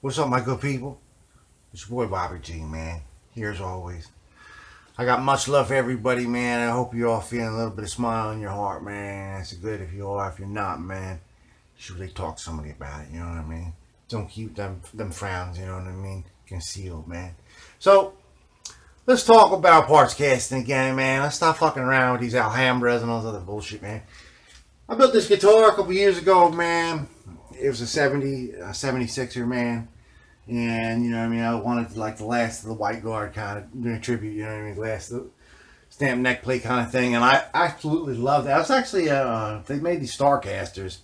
What's up, my good people? It's your boy Bobby G, man. Here as always. I got much love for everybody, man. I hope you're all feeling a little bit of smile in your heart, man. That's good if you are. If you're not, man, you should really talk to somebody about it, you know what I mean? Don't keep them frowns, you know what I mean, concealed, man. So, let's talk about Partscasting again, man. Let's stop fucking around with these Alhambras and all this other bullshit, man. I built this guitar a couple years ago, man. It was a 76er, man. And, you know what I mean, I wanted like the last of the white guard kind of tribute, you know what I mean, last of the stamp neck plate kind of thing. And I absolutely loved that. It was actually, they made these Starcasters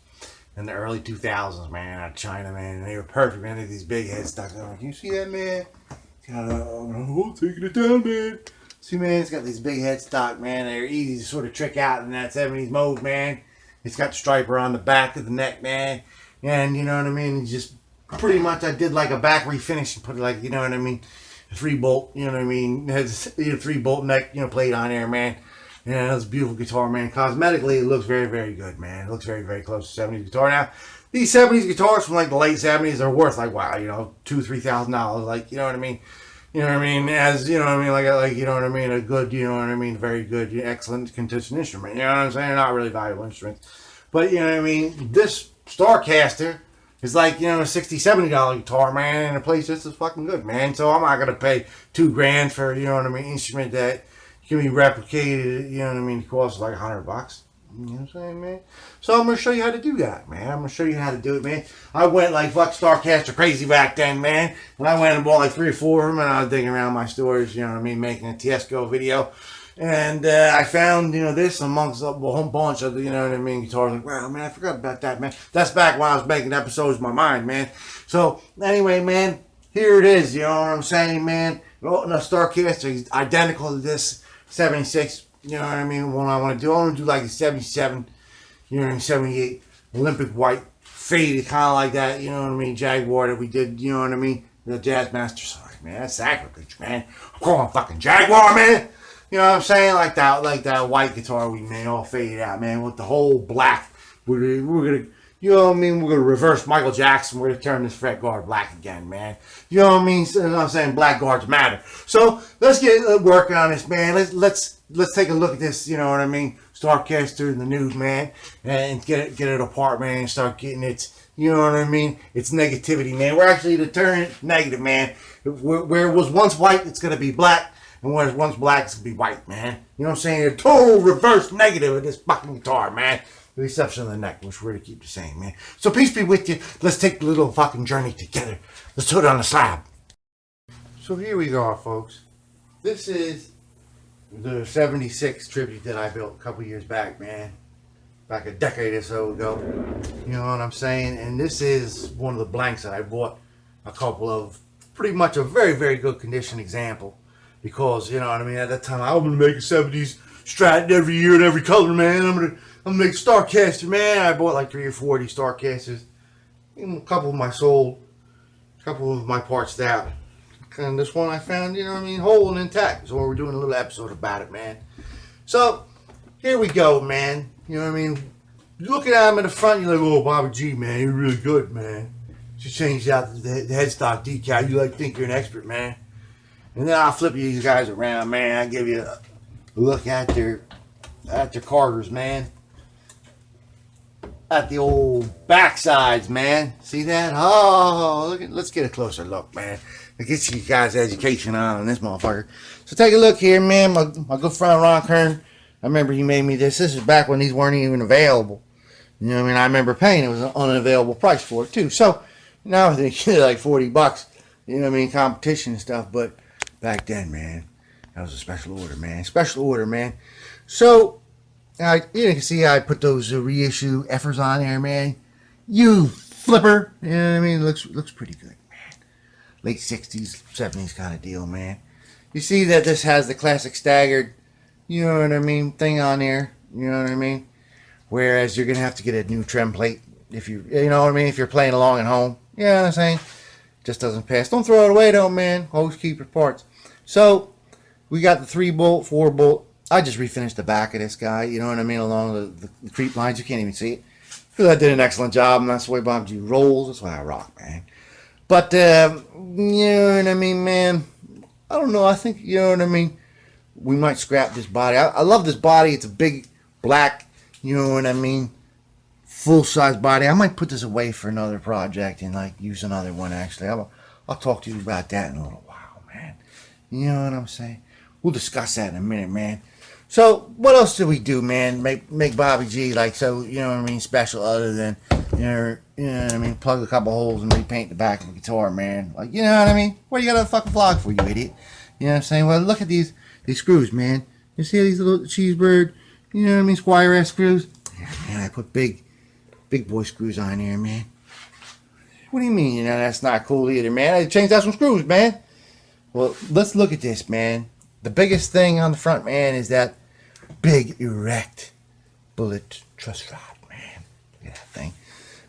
in the early 2000s, man, out of China, man. And they were perfect, man. They had these big headstocks. I'm like, you see that, man? Kind of, taking it down, man. See, man, it's got these big headstock, man. They're easy to sort of trick out in that 70s mode, man. It's got the striper on the back of the neck, man. And, you know what I mean? Just pretty much I did like a back refinish and put like, you know what I mean, a 3-bolt, you know what I mean, it has a 3-bolt neck, you know, plate on there, man. Yeah, it's a beautiful guitar, man. Cosmetically, it looks very, very good, man. It looks very, very close to 70s guitar. Now, these 70s guitars from like the late 70s are worth like, wow, you know, $2,000-$3,000, like, you know what I mean? You know what I mean? As, you know what I mean, like you know what I mean, a good, you know what I mean, very good, excellent condition instrument. You know what I'm saying? Not really valuable instruments. But, you know what I mean, this Starcaster is like, you know, a $60, $70 guitar, man, and it plays just as fucking good, man. So I'm not going to pay $2,000 for, you know what I mean, instrument that can be replicated, you know what I mean, it costs like $100. You know what I'm saying, man? So I'm going to show you how to do that, man. I'm going to show you how to do it, man. I went like fuck Starcaster crazy back then, man. And I went and bought like 3 or 4 of them, and I was digging around my stores, you know what I mean, making a Tiesco video. And I found, you know, this amongst a whole bunch of, you know what I mean, guitars. Like, wow, man, I forgot about that, man. That's back when I was making episodes in my mind, man. So, anyway, man, here it is, you know what I'm saying, man. Oh, the Starcaster is identical to this 76, you know what I mean, what I want to do. I want to do like a 77, you know what I mean, 78 Olympic white, faded, kind of like that, you know what I mean, Jaguar that we did, you know what I mean, the Jazzmaster. Sorry, man, that's sacrilege, man. I'm calling fucking Jaguar, man. You know what I'm saying? Like that white guitar we made all faded out, man, with the whole black. We're gonna, you know what I mean? We're gonna reverse Michael Jackson. We're gonna turn this fret guard black again, man. You know what I mean? So, you know what I'm saying? Blackguards matter. So let's get working on this, man. Let's take a look at this. You know what I mean? Starcaster in the news, man, and get it apart, man, and start getting its. You know what I mean? It's negativity, man. We're actually to turn it negative, man. Where it was once white, it's gonna be black. And when it's once black, it's going to be white, man. You know what I'm saying? A total reverse negative of this fucking guitar, man. With the exception of the neck, which we're going to keep the same, man. So peace be with you. Let's take the little fucking journey together. Let's put it on the slab. So here we go, folks. This is the 76 tribute that I built a couple years back, man. Back a decade or so ago. You know what I'm saying? And this is one of the blanks that I bought a couple of pretty much a very, very good condition example. Because, you know what I mean, at that time, I was going to make a 70s Strat every year in every color, man. I'm gonna make a Starcaster, man. I bought like 3 or 4 of these Starcasters. A couple of my sold, a couple of my parts out. And this one I found, you know what I mean, whole and intact. So we're doing a little episode about it, man. So, here we go, man. You know what I mean? Looking at him in the front, you're like, oh, Bobby G, man, you're really good, man. You changed out the headstock decal. You like think you're an expert, man. And then I'll flip you these guys around, man. I'll give you a look at their carters, man. At the old backsides, man. See that? Oh, look let's get a closer look, man. It gets you guys education on this motherfucker. So take a look here, man. My good friend Ron Kern. I remember he made me this. This is back when these weren't even available. You know what I mean? I remember paying. It was an unavailable price for it, too. So now I think it's like $40. You know what I mean? Competition and stuff, but back then, man, that was a special order, man. Special order, man. So, you can see I put those reissue effers on there, man. You flipper. You know what I mean? Looks pretty good, man. Late 60s, 70s kind of deal, man. You see that this has the classic staggered, you know what I mean, thing on there. You know what I mean? Whereas you're going to have to get a new trim plate if you know what I mean, if you're playing along at home. You know what I'm saying? Just doesn't pass. Don't throw it away, though, man. Always keep your parts. So, we got the 3-bolt, 4-bolt. I just refinished the back of this guy, you know what I mean, along the creep lines. You can't even see it. Because I did an excellent job, and that's the way Bob G rolls. That's why I rock, man. But, you know what I mean, man? I don't know. I think, you know what I mean? We might scrap this body. I love this body. It's a big, black, you know what I mean? Full-size body. I might put this away for another project and, like, use another one, actually. I'll talk to you about that in a little while, man. You know what I'm saying? We'll discuss that in a minute, man. So, what else do we do, man? Make Bobby G, like, so, you know what I mean, special other than, you know what I mean, plug a couple holes and repaint the back of the guitar, man. Like, you know what I mean? What do you got a fucking vlog for, you idiot? You know what I'm saying? Well, look at these screws, man. You see these little cheeseburger, you know what I mean, Squire-ass screws? Yeah, man, I put big boy screws on here, man. What do you mean, you know, that's not cool either, man? I changed out some screws, man. Well, let's look at this, man. The biggest thing on the front, man, is that big, erect bullet truss rod, man. Look at that thing.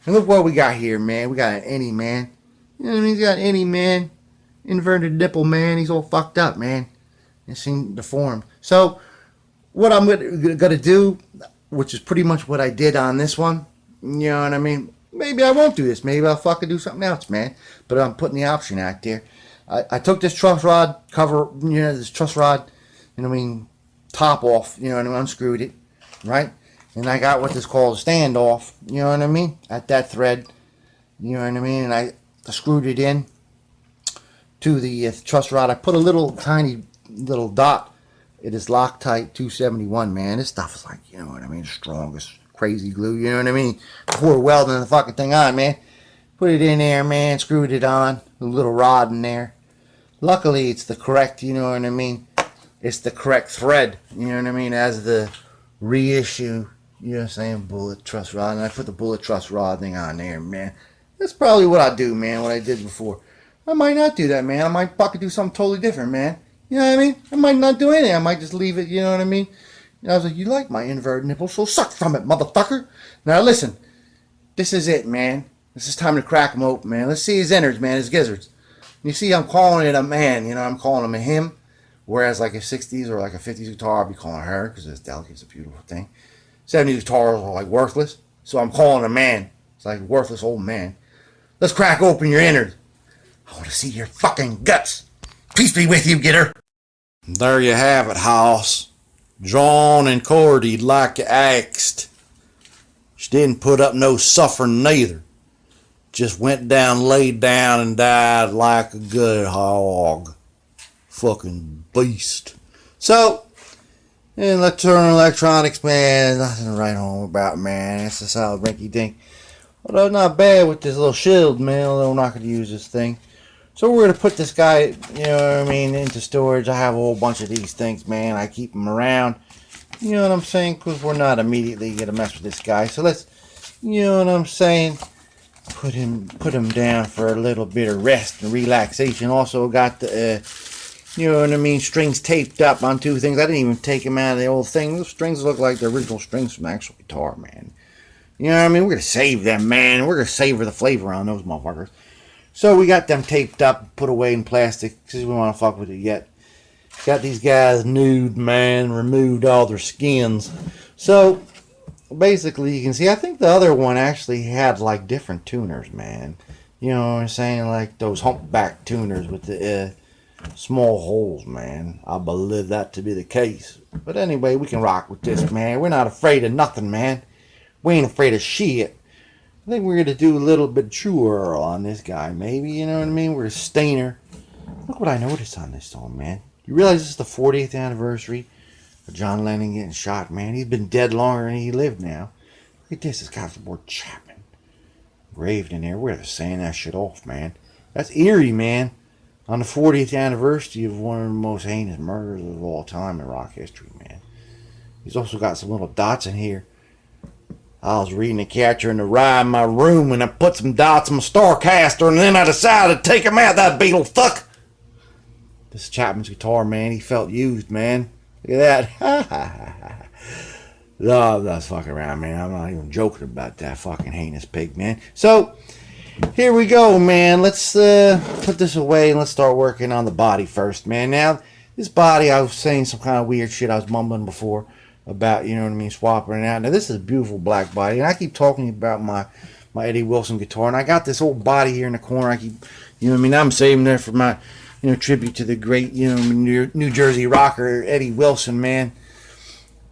And look what we got here, man. We got an any, man. You know what I mean? He's got any, man. Inverted nipple, man. He's all fucked up, man. It seemed deformed. So, what I'm gonna do, which is pretty much what I did on this one, you know what I mean? Maybe I won't do this. Maybe I'll fucking do something else, man. But I'm putting the option out there. I took this truss rod cover, you know, this truss rod, you know what I mean, top off, you know, and unscrewed it, right? And I got what is called a standoff, you know what I mean, at that thread, you know what I mean, and I screwed it in to the truss rod. I put a little tiny little dot. It is Loctite 271, man. This stuff is like, you know what I mean, strongest crazy glue, you know what I mean, before welding the fucking thing on, man. Put it in there, man, screwed it on, a little rod in there. Luckily, it's the correct, you know what I mean, it's the correct thread, you know what I mean, as the reissue, you know what I'm saying, bullet truss rod. And I put the bullet truss rod thing on there, man. That's probably what I do, man, what I did before. I might not do that, man. I might fucking do something totally different, man. You know what I mean? I might not do anything. I might just leave it, you know what I mean? And I was like, you like my inverted nipple, so suck from it, motherfucker. Now listen, this is it, man. This is time to crack him open, man. Let's see his innards, man, his gizzards. You see, I'm calling it a man, you know, I'm calling him a him. Whereas like a 60s or like a 50s guitar, I'll be calling her because it's delicate, it's a beautiful thing. 70s guitars are like worthless, so I'm calling a man. It's like a worthless old man. Let's crack open your innards. I want to see your fucking guts. Peace be with you, Gitter. There you have it, house. Drawn and quartered like you asked. She didn't put up no suffering neither. Just went down, laid down, and died like a good hog. Fucking beast. So, in Nocturnal Electronics, man, nothing to write home about, man. It's a solid rinky dink. Although not bad with this little shield, man, although I'm not going to use this thing. So we're going to put this guy, you know what I mean, into storage. I have a whole bunch of these things, man. I keep them around. You know what I'm saying? Because we're not immediately going to mess with this guy. So let's, you know what I'm saying, put him down for a little bit of rest and relaxation. Also got the, you know what I mean, strings taped up on two things. I didn't even take them out of the old thing. Those strings look like the original strings from the actual guitar, man. You know what I mean? We're going to save them, man. We're going to savor the flavor on those motherfuckers. So we got them taped up, put away in plastic, because we don't want to fuck with it yet. Got these guys nude, man, removed all their skins. So, basically, you can see, I think the other one actually had, like, different tuners, man. You know what I'm saying? Like those humpback tuners with the small holes, man. I believe that to be the case. But anyway, we can rock with this, man. We're not afraid of nothing, man. We ain't afraid of shit. I think we're going to do a little bit truer on this guy, maybe, you know what I mean? We're a stainer. Look what I noticed on this song, man. You realize this is the 40th anniversary of John Lennon getting shot, man? He's been dead longer than he lived now. Look at this. It's got the word Chapman engraved in there. We're just saying that shit off, man. That's eerie, man. On the 40th anniversary of one of the most heinous murders of all time in rock history, man. He's also got some little dots in here. I was reading The Catcher in the Rye in my room and I put some dots on my Starcaster and then I decided to take him out, that beetle fuck. This is Chapman's guitar, man. He felt used, man. Look at that. No, I'm not fucking around, man. I'm not even joking about that fucking heinous pig, man. So, here we go, man. Let's put this away and let's start working on the body first, man. Now, this body, I was saying some kind of weird shit I was mumbling before about, you know what I mean, swapping it out. Now, this is a beautiful black body, and I keep talking about my Eddie Wilson guitar, and I got this old body here in the corner. I keep, You know what I mean? I'm saving that for my, tribute to the great, New Jersey rocker Eddie Wilson, man.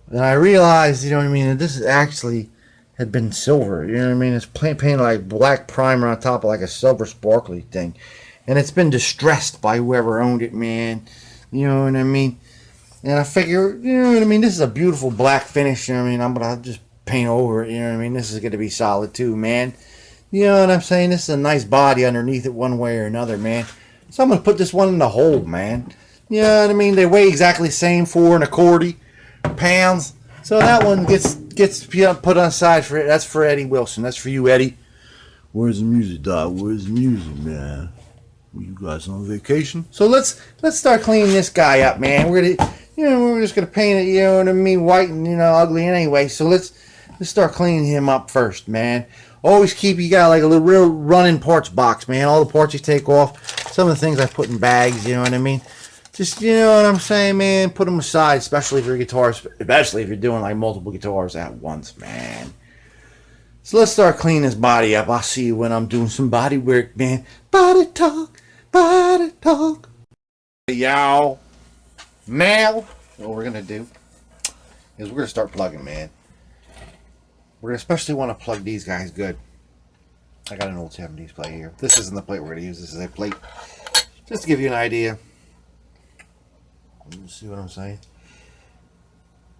And I realized, you know what I mean, that this is actually had been silver. You know what I mean? It's painted like black primer on top of like a silver sparkly thing. And it's been distressed by whoever owned it, man. You know what I mean? And I figure, you know what I mean, this is a beautiful black finish, you know what I mean? I'm going to just paint over it, you know what I mean? This is going to be solid too, man. You know what I'm saying? This is a nice body underneath it one way or another, man. So I'm going to put this one in the hole, man. You know what I mean? They weigh exactly the same, 4 1/4 pounds. So that one gets put on the side for it. That's for Eddie Wilson. That's for you, Eddie. Where's the music, dog? Where's the music, man? You guys on vacation? So let's start cleaning this guy up, man. We're just gonna paint it, you know what I mean, white and ugly anyway. So let's start cleaning him up first, man. Always keep, you got like a little real running parts box, man. All the parts you take off, some of the things I put in bags, you know what I mean. Just, you know what I'm saying, man. Put them aside, especially if your guitars, especially if you're doing like multiple guitars at once, man. So let's start cleaning this body up. I'll see you when I'm doing some body work, man. Body talk, body talk. Y'all, now what we're gonna do is we're gonna start plugging, man. We're gonna especially want to plug these guys good. I got an old 70s plate here. This isn't the plate we're gonna use. This is a plate just to give you an idea. See what I'm saying?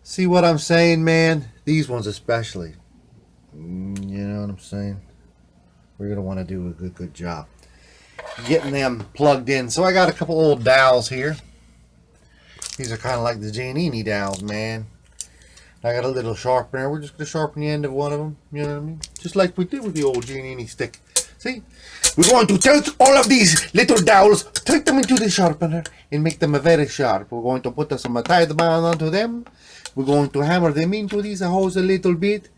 See what I'm saying, man? These ones especially. You know what I'm saying? We're going to want to do a good job getting them plugged in. So I got a couple old dowels here. These are kind of like the Giannini dowels, man. I got a little sharpener. We're just going to sharpen the end of one of them. You know what I mean? Just like we did with the old Giannini stick. See? We're going to take all of these little dowels, take them into the sharpener, and make them very sharp. We're going to put some tide band onto them. We're going to hammer them into these holes a little bit.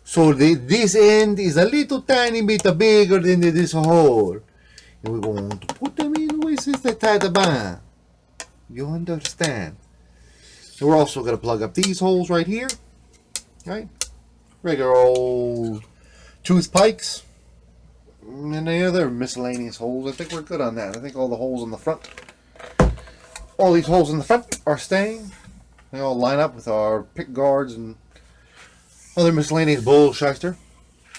So this end is a little tiny bit bigger than this hole. And we're going to put them in with the tide band. You understand? So we're also going to plug up these holes right here. Right? Regular old tooth pikes. And the other miscellaneous holes. I think we're good on that. I think all the holes in the front, all these holes in the front are staying. They all line up with our pick guards and other miscellaneous bullshister.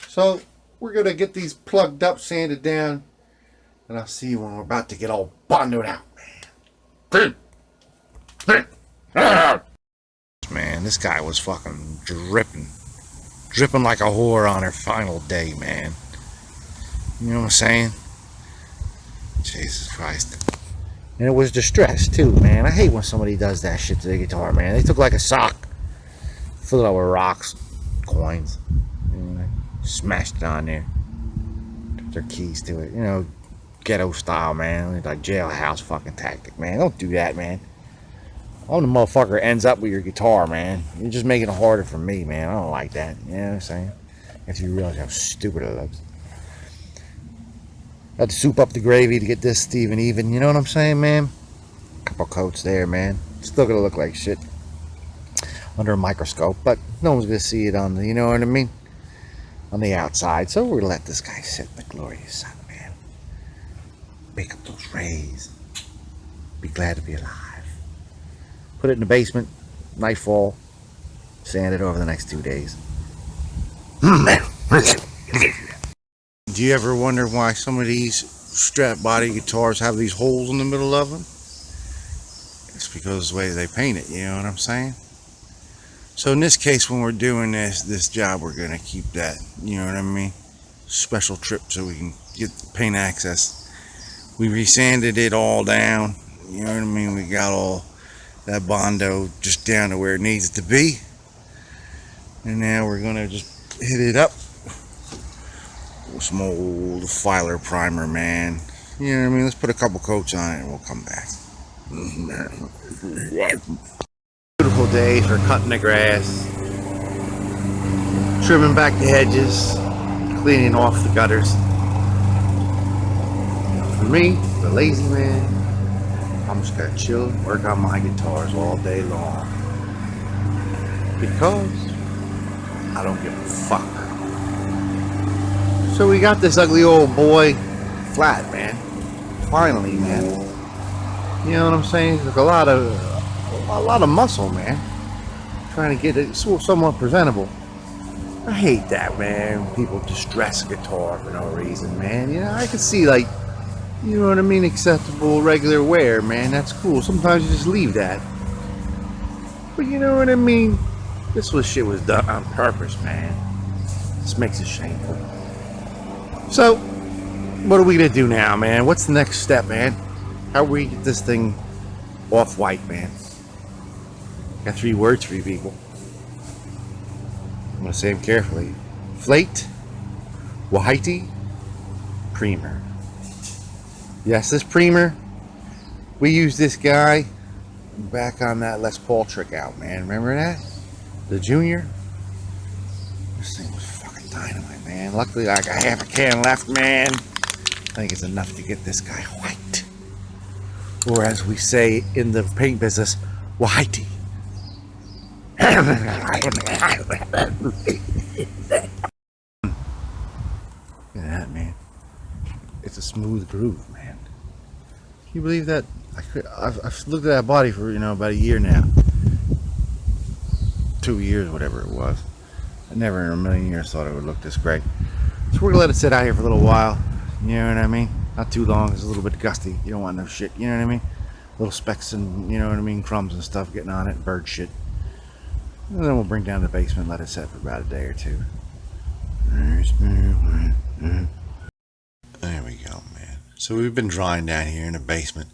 So we're going to get these plugged up, sanded down, and I'll see you when we're about to get all bonded out, man. Man, this guy was fucking dripping like a whore on her final day, man. You know what I'm saying? Jesus Christ. And it was distressed too, man. I hate when somebody does that shit to the guitar, man. They took like a sock, filled it up with rocks, coins, smashed it on there, took their keys to it. You know, ghetto style, man. Like jailhouse fucking tactic, man. Don't do that, man. All the motherfucker ends up with your guitar, man. You're just making it harder for me, man. I don't like that. You know what I'm saying? If you realize how stupid it looks. Had to soup up the gravy to get this even. You know what I'm saying, man? Couple coats there, man. Still gonna look like shit under a microscope, but no one's gonna see it on the, you know what I mean, on the outside. So we're gonna let this guy sit in the glorious sun, man. Pick up those rays. Be glad to be alive. Put it in the basement. Nightfall. Sand it over the next 2 days. Do you ever wonder why some of these Strat body guitars have these holes in the middle of them? It's because of the way they paint it, you know what I'm saying? So in this case, when we're doing this job, we're going to keep that, you know what I mean? Special trip so we can get paint access. We resanded it all down, you know what I mean? We got all that Bondo just down to where it needs to be. And now we're going to just hit it up. Some old filer primer, man. You know what I mean? Let's put a couple coats on it and we'll come back. Beautiful day for cutting the grass, trimming back the hedges, cleaning off the gutters. For me, the lazy man, I'm just gonna chill and work on my guitars all day long. Because I don't give a fuck. So we got this ugly old boy flat, man. finally, man. You know what I'm saying? It's like a lot of muscle, man. Trying to get it somewhat presentable. I hate that, man. People distress a guitar for no reason, man. You know, I can see, like, you know what I mean, acceptable regular wear, man. That's cool. Sometimes you just leave that. But you know what I mean? This shit was done on purpose, man. This makes it shameful. So, what are we gonna do now, man? What's the next step, man? How we get this thing off white, man? Got 3 words for you people. I'm gonna say them carefully. Flaked, Wahiti, Primer. Yes, this Primer, we used this guy back on that Les Paul Trickout, man. Remember that? The Junior? This thing was fucking dynamite, man. Luckily, I got half a can left, man. I think it's enough to get this guy white. Or as we say in the paint business, Wahiti. Look at that, man. It's a smooth groove, man. Can you believe that? I've looked at that body for, you know, about a year now. 2 years, whatever it was. I never in a million years thought it would look this great. So we're gonna let it sit out here for a little while. You know what I mean? Not too long. It's a little bit gusty. You don't want no shit. You know what I mean? Little specks and, you know what I mean, crumbs and stuff getting on it, bird shit. And then we'll bring down the basement, let it set for about a day or two. There we go, man. So we've been drying down here in the basement.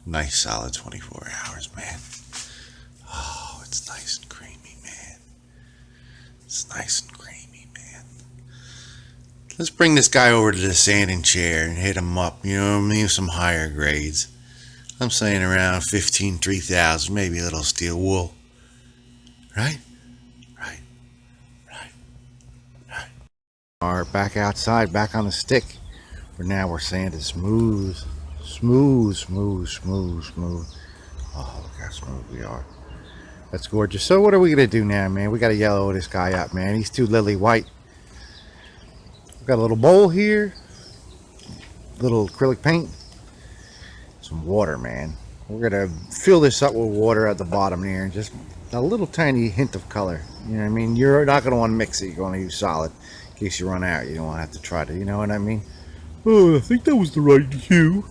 Nice solid 24 hours, man. Oh, it's nice and creamy, man. It's nice and creamy, man. Let's bring this guy over to the sanding chair and hit him up, you know what I mean, some higher grades. I'm saying around 15, 3,000, maybe a little steel wool. Right? Right. Are back outside, back on the stick. But now we're sanded smooth. Oh, look how smooth we are. That's gorgeous. So what are we gonna do now, man? We gotta yellow this guy up, man. He's too lily white. We've got a little bowl here, little acrylic paint, some water, man. We're gonna fill this up with water at the bottom here, just a little tiny hint of color. You know what I mean? You're not gonna want to mix it. You're gonna use solid in case you run out. You don't want to have to try to, you know what I mean? Oh, I think that was the right hue.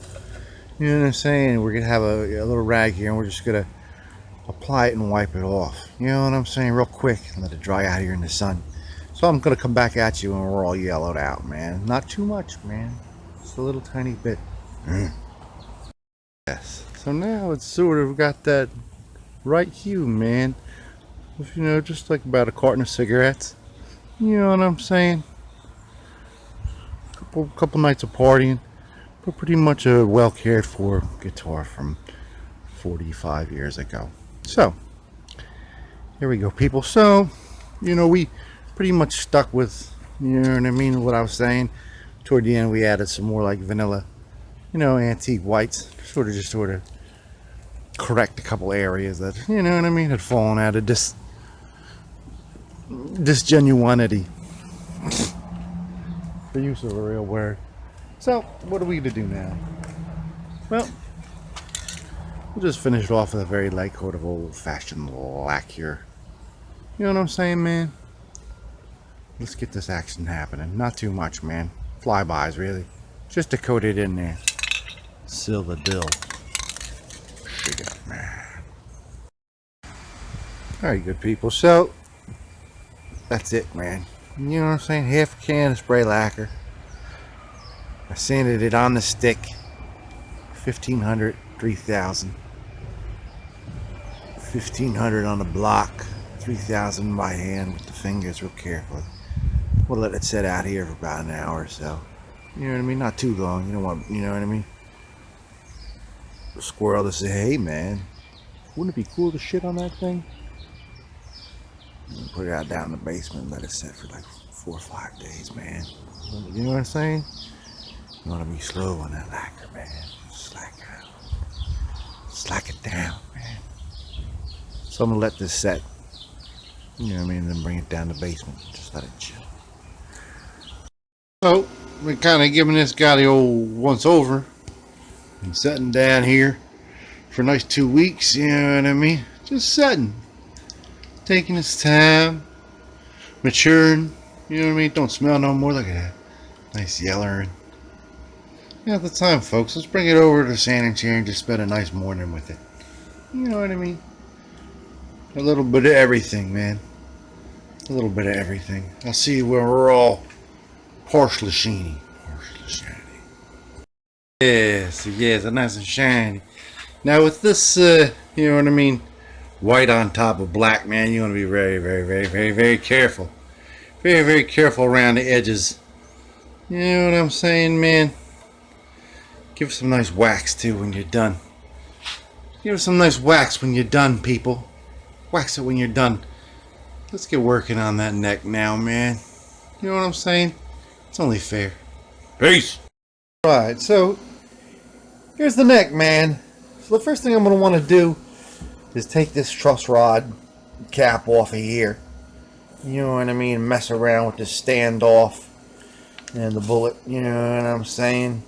You know what I'm saying? We're gonna have a little rag here, and we're just gonna apply it and wipe it off. You know what I'm saying? Real quick, and let it dry out here in the sun. So I'm gonna come back at you when we're all yellowed out, man. Not too much, man. Just a little tiny bit. Yes. So now it's sort of got that right hue, man. You know, just like about a carton of cigarettes. You know what I'm saying? Couple nights of partying, but pretty much a well cared for guitar from 45 years ago. So here we go, people. So, you know, we pretty much stuck with, you know what I mean, what I was saying. Toward the end we added some more like vanilla, you know, antique whites, sort of correct a couple areas that, you know what I mean, had fallen out of disgenuinity. The use of a real word. So, what are we to do now? Well, we'll just finish it off with a very light coat of old-fashioned lacquer. You know what I'm saying, man? Let's get this action happening. Not too much, man. Flybys, really. Just to coat it in there. Seal the deal. Shake it, man. Alright, good people. So, that's it, man. You know what I'm saying? Half a can of spray lacquer. I sanded it on the stick. 1,500, 3,000. 1,500 on the block. 3,000 by hand with the fingers real carefully. We'll let it sit out here for about an hour or so. You know what I mean? Not too long. You don't want, you know what I mean? A squirrel to say, hey man, wouldn't it be cool to shit on that thing? Put it out down in the basement and let it sit for like 4 or 5 days, man. You know what I'm saying? You want to be slow on that lacquer, man. Slack it down, man. So I'm going to let this set. You know what I mean? Then bring it down the basement. Just let it chill. So, we're kind of giving this guy the old once over. Been sitting down here for a nice 2 weeks, you know what I mean? Just sitting, taking his time, maturing, you know what I mean? Don't smell no more. Look at that. Nice yellering. Yeah, at the time, folks, let's bring it over to the sanding chair and just spend a nice morning with it. You know what I mean? A little bit of everything, man. A little bit of everything. I'll see you when we're all partially shiny. Partially shiny. Yes, yes, nice and shiny. Now with this, you know what I mean, white on top of black, man, you want to be very, very, very, very, very careful. Very, very careful around the edges. You know what I'm saying, man? Give it some nice wax, too, when you're done. Give it some nice wax when you're done, people. Wax it when you're done. Let's get working on that neck now, man. You know what I'm saying? It's only fair. Peace! Alright, so here's the neck, man. So the first thing I'm going to want to do is take this truss rod cap off of here. You know what I mean? Mess around with the standoff and the bullet, you know what I'm saying?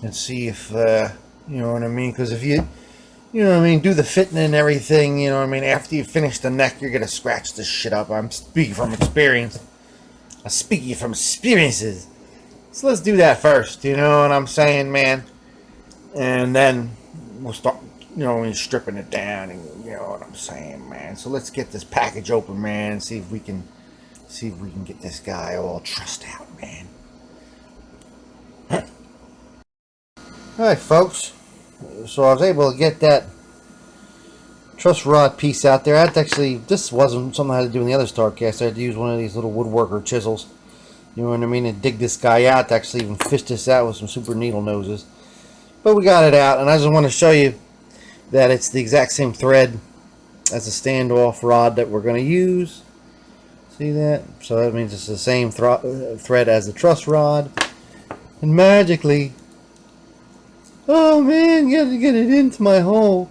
And see if, you know what I mean? Because if you know what I mean, do the fitting and everything, you know what I mean, after you finish the neck, you're going to scratch this shit up. I'm speaking from experience. I'm speaking from experiences. So let's do that first, you know what I'm saying, man? And then we'll start, you know, stripping it down, and you know what I'm saying, man. So let's get this package open, man, and see if we can get this guy all trussed out, man. Alright, folks. So I was able to get that truss rod piece out there. I had to actually, this wasn't something I had to do in the other Starcaster. I had to use one of these little woodworker chisels, you know what I mean, and dig this guy out to actually even fish this out with some super needle noses. But we got it out, and I just want to show you that it's the exact same thread as the standoff rod that we're going to use. See that? So that means it's the same thread as the truss rod. And magically, oh man, you got to get it into my hole.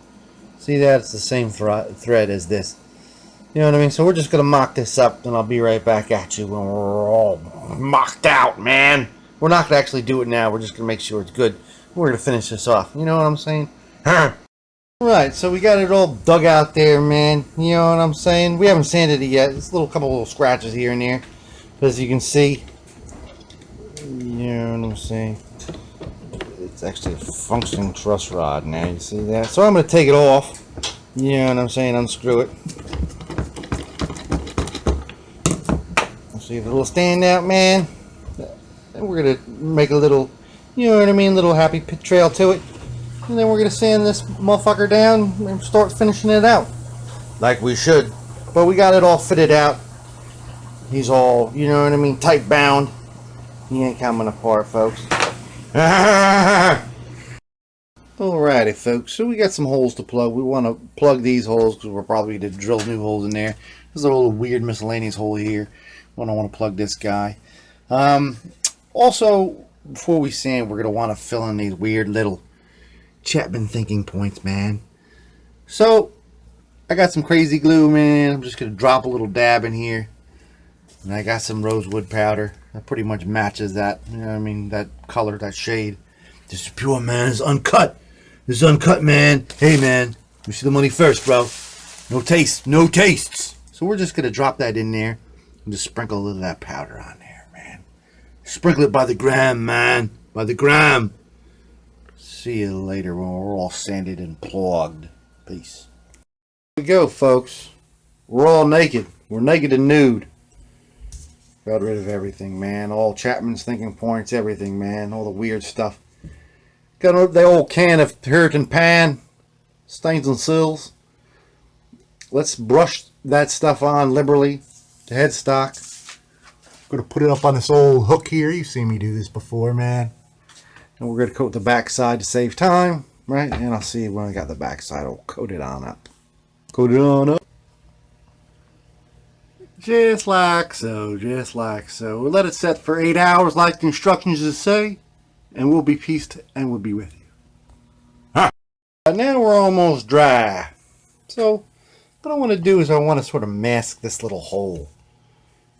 See that? It's the same thread as this. You know what I mean? So we're just going to mock this up, and I'll be right back at you when we're all mocked out, man. We're not going to actually do it now. We're just going to make sure it's good. We're going to finish this off. You know what I'm saying? Right, so we got it all dug out there, man. You know what I'm saying? We haven't sanded it yet. It's a couple little scratches here and there. But as you can see, you know what I'm saying? It's actually a functioning truss rod now. You see that? So I'm going to take it off. You know what I'm saying? Unscrew it. See if it'll stand out, man. And we're going to make a little, you know what I mean, little happy pit trail to it. And then we're going to sand this motherfucker down and start finishing it out. Like we should. But we got it all fitted out. He's all, you know what I mean, tight bound. He ain't coming apart, folks. Alrighty, folks. So we got some holes to plug. We want to plug these holes because we're probably going to drill new holes in there. There's a little weird miscellaneous hole here. I want to plug this guy. Also, before we sand, we're going to want to fill in these weird little Chapman thinking points, man. So I got some crazy glue, man. I'm just going to drop a little dab in here. And I got some rosewood powder. That pretty much matches that, you know what I mean, that color, that shade. This is pure, man. It's uncut. This is uncut, man. Hey, man. You see the money first, bro. No taste. No tastes. So we're just going to drop that in there. And just sprinkle a little of that powder on there, man. Sprinkle it by the gram, man. By the gram. See you later when we're all sanded and plugged. Peace. Here we go, folks. We're all naked. We're naked and nude. Got rid of everything, man. All Chapman's thinking points, everything, man. All the weird stuff. Got the old can of Puritan Pan. Stains and sills. Let's brush that stuff on liberally. The headstock. I'm going to put it up on this old hook here. You've seen me do this before, man. And we're going to coat the back side to save time, right? And I'll see when I got the back side. I'll coat it on up. Coat it on up. Just like so, just like so. We'll let it set for 8 hours like the instructions say. And we'll be peaced and we'll be with you. Huh. Now we're almost dry. So what I want to do is I want to sort of mask this little hole.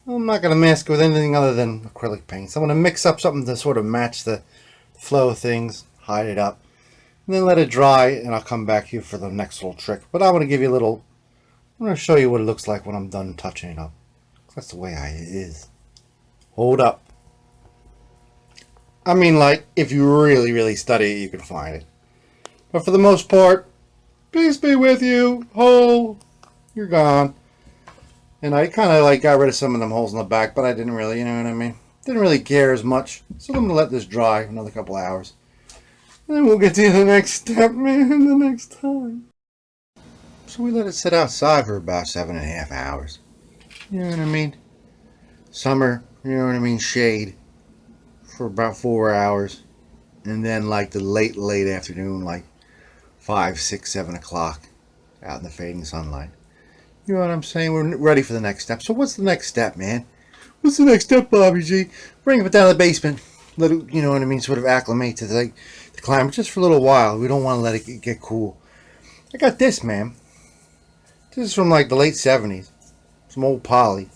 I'm not going to mask it with anything other than acrylic paints. I want to mix up something to sort of match the flow of things, hide it up. And then let it dry, and I'll come back here for the next little trick. But I want to give you a little, I'm going to show you what it looks like when I'm done touching it up. That's the way it is. Hold up. I mean, like, if you really, really study it, you can find it. But for the most part, peace be with you. Hole, you're gone. And I kind of like got rid of some of them holes in the back, but I didn't really, you know what I mean? Didn't really care as much. So I'm going to let this dry another couple hours. And then we'll get to the next step, man, the next time. So we let it sit outside for about 7.5 hours. You know what I mean? Summer, you know what I mean? Shade for about 4 hours. And then like the late afternoon, like 5, 6, 7 o'clock out in the fading sunlight. You know what I'm saying? We're ready for the next step. So what's the next step, man? What's the next step, Bobby G? Bring it down to the basement. Let it, you know what I mean, sort of acclimate to the climate just for a little while. We don't want to let it get cool. I got this, man. This is from like the late 70s. Some old poly.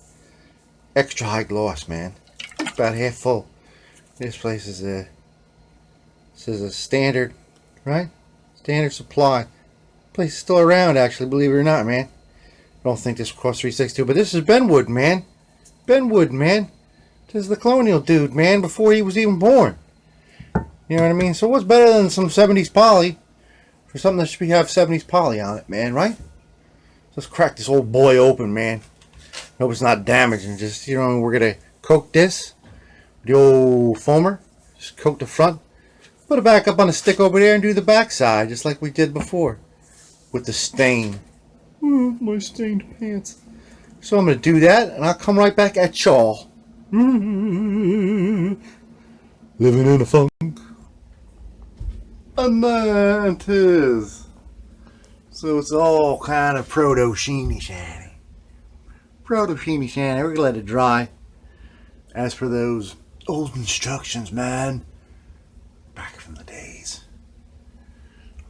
Extra high gloss, man. It's about half full. This place is this is a standard, right? Standard supply. Place is still around, actually, believe it or not, man. I don't think this cost $362, but this is Benwood, man. Benwood, man. This is the colonial dude, man, before he was even born. You know what I mean? So what's better than some 70s poly for something that should have 70s poly on it, man, right? Let's crack this old boy open, man. Hope it's not damaged, and just, you know, we're going to coat this with the old foamer. Just coat the front. Put it back up on the stick over there and do the back side, just like we did before. With the stain. Oh, my stained pants. So I'm going to do that, and I'll come right back at y'all. Living in a funk. And there it is. So it's all kind of proto-sheeny shanny. Proto-sheeny shanny. We're going to let it dry. As for those old instructions, man. Back from the days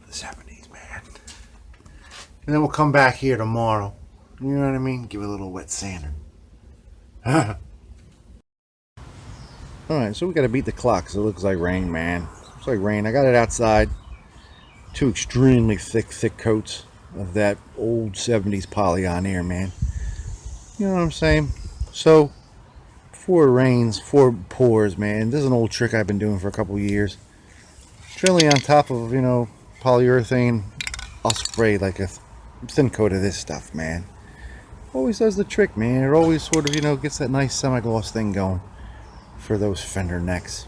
of the 70s, man. And then we'll come back here tomorrow. You know what I mean? Give it a little wet sander. Alright, so we got to beat the clock because it looks like rain, man. Looks like rain. I got it outside. 2 extremely thick coats of that old 70s poly on there, man. You know what I'm saying? So, before it rains, before it pours, man, this is an old trick I've been doing for a couple years. Drilling on top of, you know, polyurethane, I'll spray like a thin coat of this stuff, man. Always does the trick, man. It always sort of, you know, gets that nice semi-gloss thing going for those Fender necks.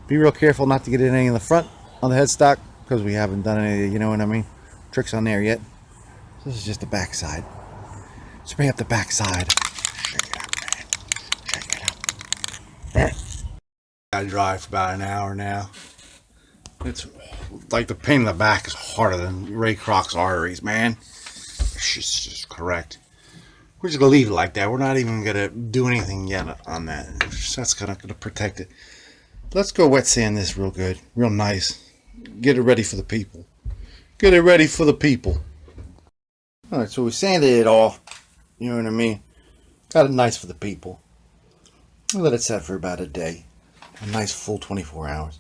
Be real careful not to get any in the front on the headstock because we haven't done any, you know what I mean, tricks on there yet. This is just the back side. Spray up the back side. Shake it up, man. Shake it up. Gotta dry for about an hour now. It's like the pain in the back is harder than Ray Kroc's arteries, man. It's just correct. We're just gonna leave it like that. We're not even gonna do anything yet on that. That's gonna protect it. Let's go wet sand this real good, real nice. Get it ready for the people. Get it ready for the people. All right, so we sanded it off. You know what I mean? Got it nice for the people. We'll let it set for about a day. A nice full 24 hours.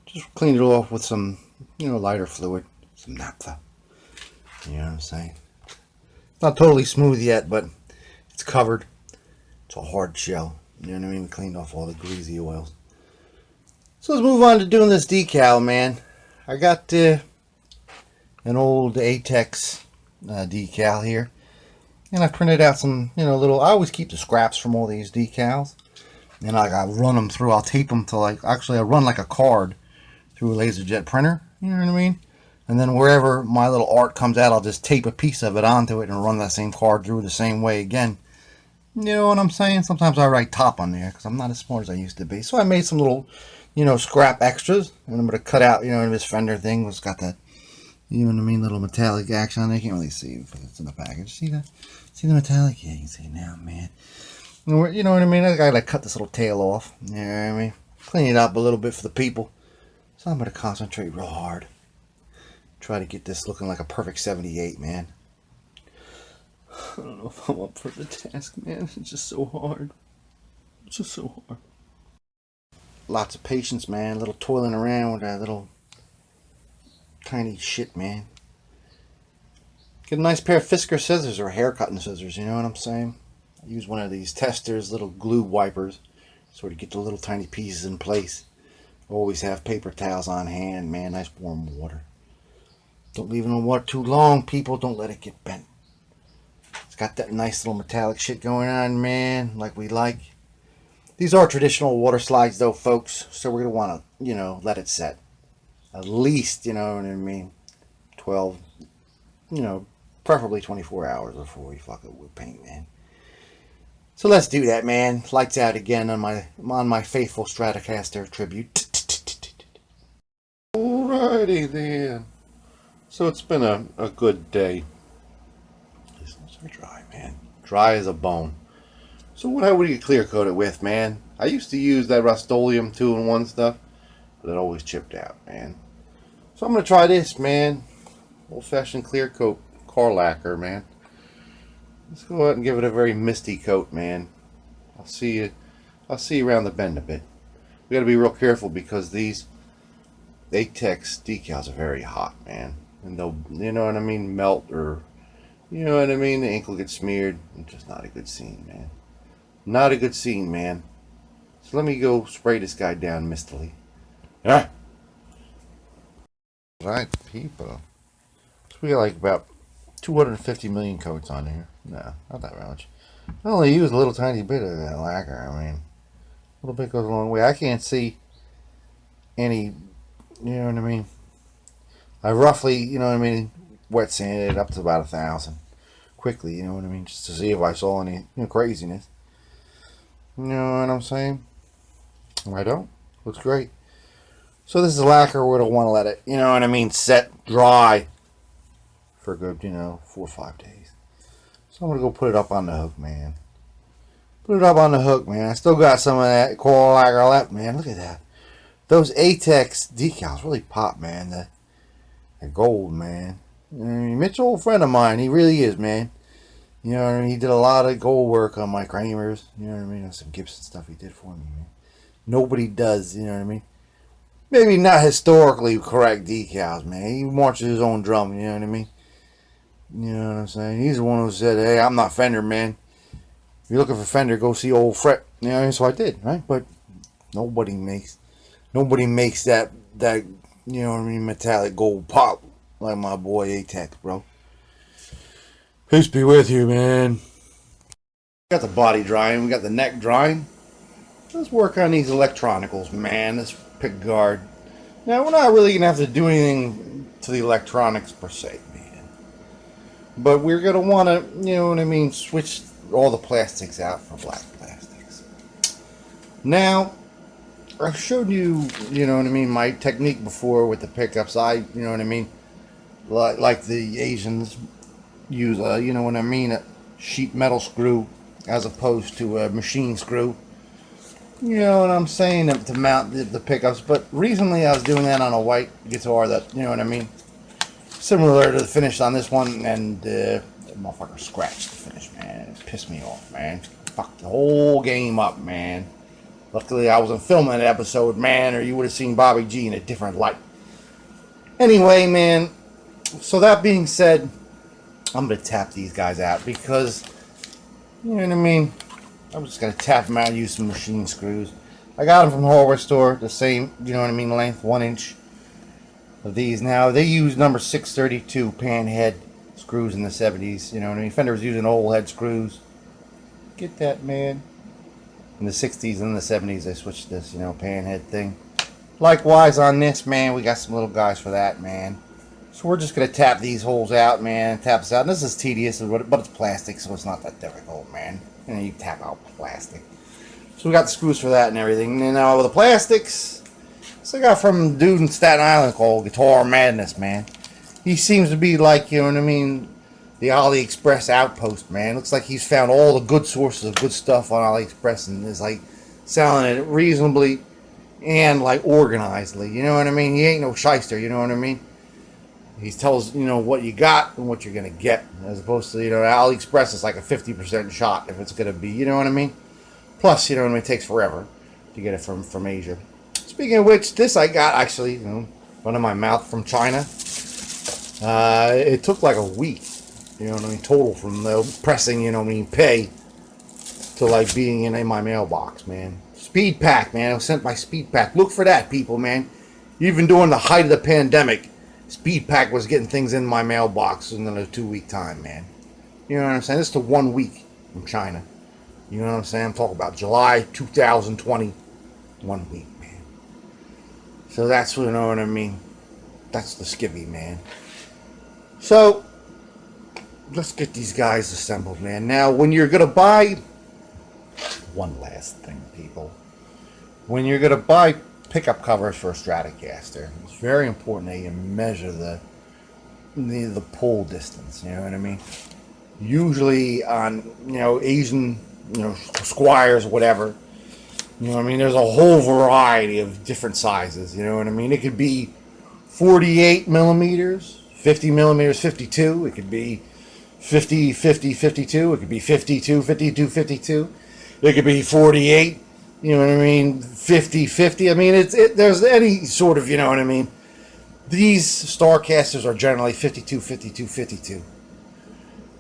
Just clean it off with some, you know, lighter fluid, some naphtha. You know what I'm saying? It's not totally smooth yet, but it's covered. It's a hard shell. You know what I mean? We cleaned off all the greasy oils. So let's move on to doing this decal, man. I got an old Atex decal here. And I printed out some, you know, little, I always keep the scraps from all these decals. And I run them through, I'll tape them to like, actually I run like a card through a laser jet printer, you know what I mean? And then wherever my little art comes out, I'll just tape a piece of it onto it and run that same card through the same way again. You know what I'm saying? Sometimes I write top on there because I'm not as smart as I used to be. So I made some little, you know, scrap extras. And I'm going to cut out, you know, this Fender thing. It's got that, you know what I mean, little metallic action on there. You can't really see it because it's in the package. See that? See the metallic? Yeah, you can see it now, man. You know what I mean? I gotta cut this little tail off. You know what I mean? Clean it up a little bit for the people. So I'm gonna concentrate real hard. Try to get this looking like a perfect 78, man. I don't know if I'm up for the task, man. It's just so hard. It's just so hard. Lots of patience, man. A little toiling around with that little tiny shit, man. Get a nice pair of Fisker scissors or hair cutting scissors, you know what I'm saying? I use one of these testers, little glue wipers, sort of get the little tiny pieces in place. Always have paper towels on hand, man. Nice warm water. Don't leave it in the water too long, people. Don't let it get bent. It's got that nice little metallic shit going on, man, like we like. These are traditional water slides, though, folks, so we're going to want to, you know, let it set. At least, you know what I mean, 12, you know, preferably 24 hours before we fuck it with paint, man. So let's do that, man. Lights out again on my faithful Stratocaster tribute. Alrighty then. So it's been a good day. This one's so dry, man. Dry as a bone. So what would you clear coat it with, man? I used to use that Rust-Oleum 2-in-1 stuff, but it always chipped out, man. So I'm gonna try this, man. Old-fashioned clear coat car lacquer, man. Let's go out and give it a very misty coat, man. I'll see you around the bend a bit. We gotta be real careful because these Atex decals are very hot, man. And they'll, you know what I mean, melt, or, you know what I mean, the ink will get smeared. It's just not a good scene, man. Not a good scene, man. So let me go spray this guy down mistily. Ah! Right, people. So we got like about 250 million coats on here. No, not that much. I only use a little tiny bit of that lacquer. I mean, a little bit goes a long way. I can't see any, you know what I mean? I roughly, you know what I mean, wet sanded it up to about 1,000 quickly, you know what I mean, just to see if I saw any, you know, craziness. You know what I'm saying? I don't. Looks great. So this is a lacquer. We don't want to let it, you know what I mean, set dry for a good, you know, 4 or 5 days. So I'm going to go put it up on the hook, man. Put it up on the hook, man. I still got some of that coral lacquer left, man. Look at that. Those Atex decals really pop, man. They're gold, man. I mean, Mitch's an old friend of mine. He really is, man. You know what I mean? He did a lot of gold work on my Kramers. You know what I mean? That's some Gibson stuff he did for me, man. Nobody does, you know what I mean? Maybe not historically correct decals, man. He marches his own drum, you know what I mean? You know what I'm saying? He's the one who said, hey, I'm not Fender, man. If you're looking for Fender, go see old Fret. You know what I mean? So I did, right? But nobody makes that, you know what I mean, metallic gold pop like my boy Atex, bro. Peace be with you, man. We got the body drying. We got the neck drying. Let's work on these electronicals, man. This pick guard. Now, we're not really going to have to do anything to the electronics per se, man. But we're going to want to, you know what I mean, switch all the plastics out for black plastics. Now, I've showed you, you know what I mean, my technique before with the pickups. You know what I mean, like the Asians use you know what I mean, a sheet metal screw as opposed to a machine screw. You know what I'm saying, to mount the pickups. But recently I was doing that on a white guitar that, you know what I mean, similar to the finish on this one, and the motherfucker scratched the finish, man. It pissed me off, man. Fucked the whole game up, man. Luckily I wasn't filming that episode, man, or you would have seen Bobby G in a different light. Anyway, man, so that being said, I'm going to tap these guys out because, you know what I mean, I'm just going to tap them out and use some machine screws. I got them from the hardware store, the same, you know what I mean, length, 1 inch of these. Now, they use number 632 pan head screws in the 70s, you know what I mean. Fender was using old head screws. Get that, man. In the 60s and the 70s, they switched this, you know, pan head thing. Likewise on this, man, we got some little guys for that, man. So we're just going to tap these holes out, man. Tap this out. And this is tedious, but it's plastic, so it's not that difficult, man. You know, you tap out plastic. So we got the screws for that and everything. And now with the plastics, so I got from a dude in Staten Island called Guitar Madness, man. He seems to be like, you know what I mean, the AliExpress outpost, man. Looks like he's found all the good sources of good stuff on AliExpress and is like selling it reasonably and like organizedly. You know what I mean? He ain't no shyster, you know what I mean? He tells, you know, what you got and what you're going to get, as opposed to, you know, AliExpress is like a 50% shot if it's going to be, you know what I mean? Plus, you know what I mean, it takes forever to get it from Asia. Speaking of which, this I got actually, you know, run in my mouth from China. It took like a week, you know what I mean, total from the pressing, you know what I mean, pay to like being in my mailbox, man. Speed Pack, man. I was sent by Speed Pack. Look for that, people, man. Even during the height of the pandemic, Speed Pack was getting things in my mailbox in a 2-week time, man. You know what I'm saying? This is to 1 week from China. You know what I'm saying? I'm talking about July 2020, 1 week, man. So that's, you know what I mean? That's the skivvy, man. So, let's get these guys assembled, man. Now, when you're going to buy... One last thing, people. When you're going to buy pickup covers for a Stratocaster, it's very important that you measure the pull distance, you know what I mean? Usually on, you know, Asian, you know, Squires, whatever, you know what I mean? There's a whole variety of different sizes, you know what I mean? It could be 48 millimeters, 50 millimeters, 52. It could be 50, 50, 52. It could be 52, 52, 52. It could be 48, you know what I mean, 50, 50. I mean, there's any sort of, you know what I mean. These Starcasters are generally 52, 52, 52.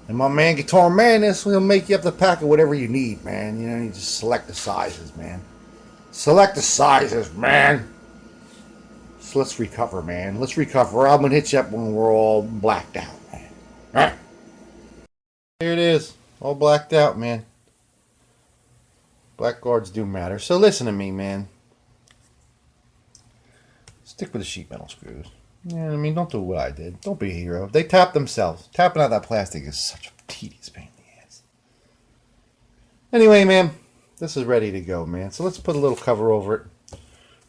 And my man, Guitar Madness, will make you up the pack of whatever you need, man. You know, you just select the sizes, man. Select the sizes, man. So let's recover, man. Let's recover. I'm going to hit you up when we're all blacked out, man. All right. Here it is. All blacked out, man. Blackguards do matter. So listen to me, man. Stick with the sheet metal screws. Yeah, I mean, don't do what I did. Don't be a hero. They tap themselves. Tapping out that plastic is such a tedious pain in the ass. Anyway, man, this is ready to go, man. So let's put a little cover over it.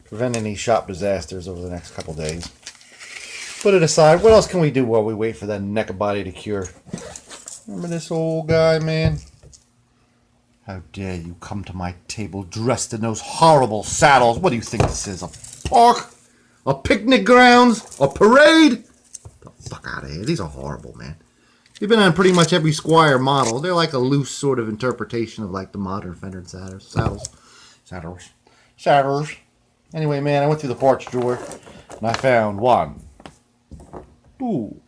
Prevent any shop disasters over the next couple days. Put it aside. What else can we do while we wait for that neck of body to cure? Remember this old guy, man? How dare you come to my table dressed in those horrible saddles? What do you think this is? A park? A picnic grounds? A parade? Get the fuck out of here. These are horrible, man. You've been on pretty much every Squire model. They're like a loose sort of interpretation of like the modern Fender saddles. Anyway, man, I went through the parts drawer and I found 1, 2,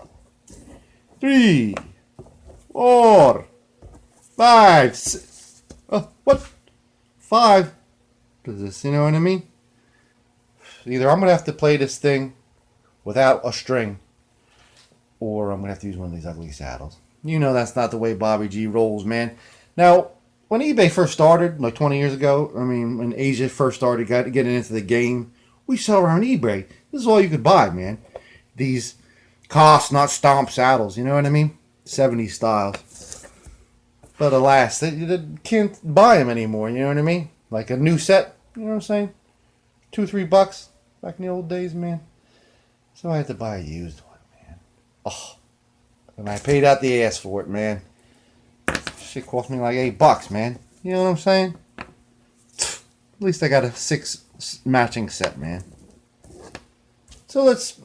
3, 4, 5, 6. What? 5? Does this, you know what I mean? Either I'm going to have to play this thing without a string, or I'm going to have to use one of these ugly saddles. You know that's not the way Bobby G rolls, man. Now, when eBay first started, like 20 years ago, I mean, when Asia first started getting into the game, we sell around eBay. This is all you could buy, man. These cost, not stomp saddles, you know what I mean? 70s styles. But alas, they can't buy them anymore, you know what I mean? Like a new set, you know what I'm saying? $2-3 back in the old days, man. So I had to buy a used one, man. Oh, and I paid out the ass for it, man. Shit cost me like $8, man. You know what I'm saying? At least I got a 6 matching set, man. So let's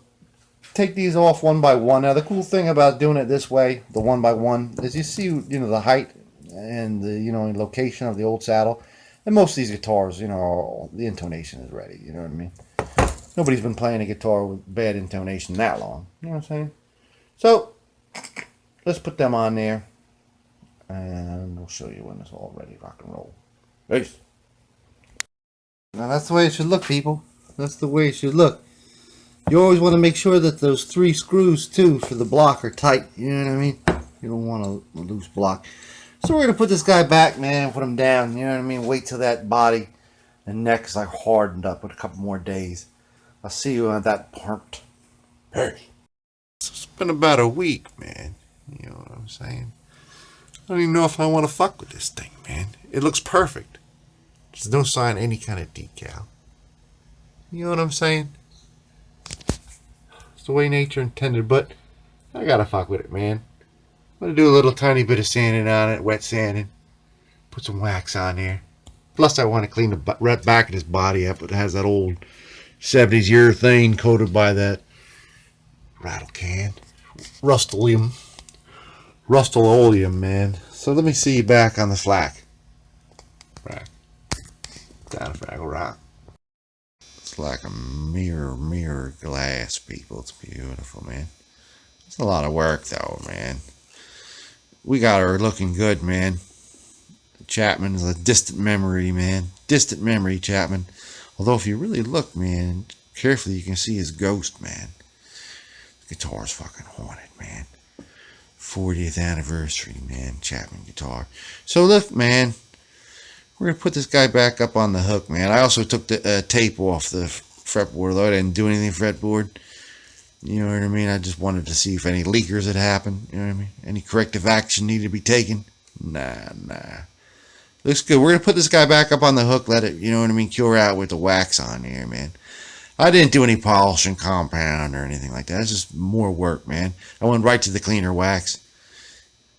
take these off one by one. Now the cool thing about doing it this way, the one by one, is you see, you know, the height and the, you know, location of the old saddle. And most of these guitars, you know, the intonation is ready. You know what I mean? Nobody's been playing a guitar with bad intonation that long. You know what I'm saying? So let's put them on there, and we'll show you when it's all ready. Rock and roll. Peace. Now that's the way it should look, people. That's the way it should look. You always want to make sure that those 3 screws too for the block are tight. You know what I mean? You don't want a loose block. So we're going to put this guy back, man, put him down, you know what I mean? Wait till that body and neck is like hardened up with a couple more days. I'll see you at that part. Hey. It's been about a week, man. You know what I'm saying? I don't even know if I want to fuck with this thing, man. It looks perfect. There's no sign of any kind of decal. You know what I'm saying? It's the way nature intended, but I gotta fuck with it, man. I'm gonna do a little tiny bit of sanding on it, wet sanding. Put some wax on there. Plus, I want to clean the back of this body up. It has that old 70s urethane coated by that rattle can. Rust-oleum, man. So let me see you back on the slack. Right. Down Fraggle Rock. It's like a mirror glass, people. It's beautiful, man. It's a lot of work though, man. We got her looking good, man. Chapman is a distant memory, man. Distant memory, Chapman. Although if you really look, man, carefully, you can see his ghost, man. The guitar's fucking haunted, man. 40th anniversary, man. Chapman guitar. So look, man, we're gonna put this guy back up on the hook, man. I also took the tape off the fretboard, though I didn't do anything fretboard. You know what I mean? I just wanted to see if any leakers had happened. You know what I mean? Any corrective action needed to be taken. Nah. Looks good. We're going to put this guy back up on the hook. Let it, you know what I mean, cure out with the wax on here, man. I didn't do any polishing compound or anything like that. It's just more work, man. I went right to the cleaner wax.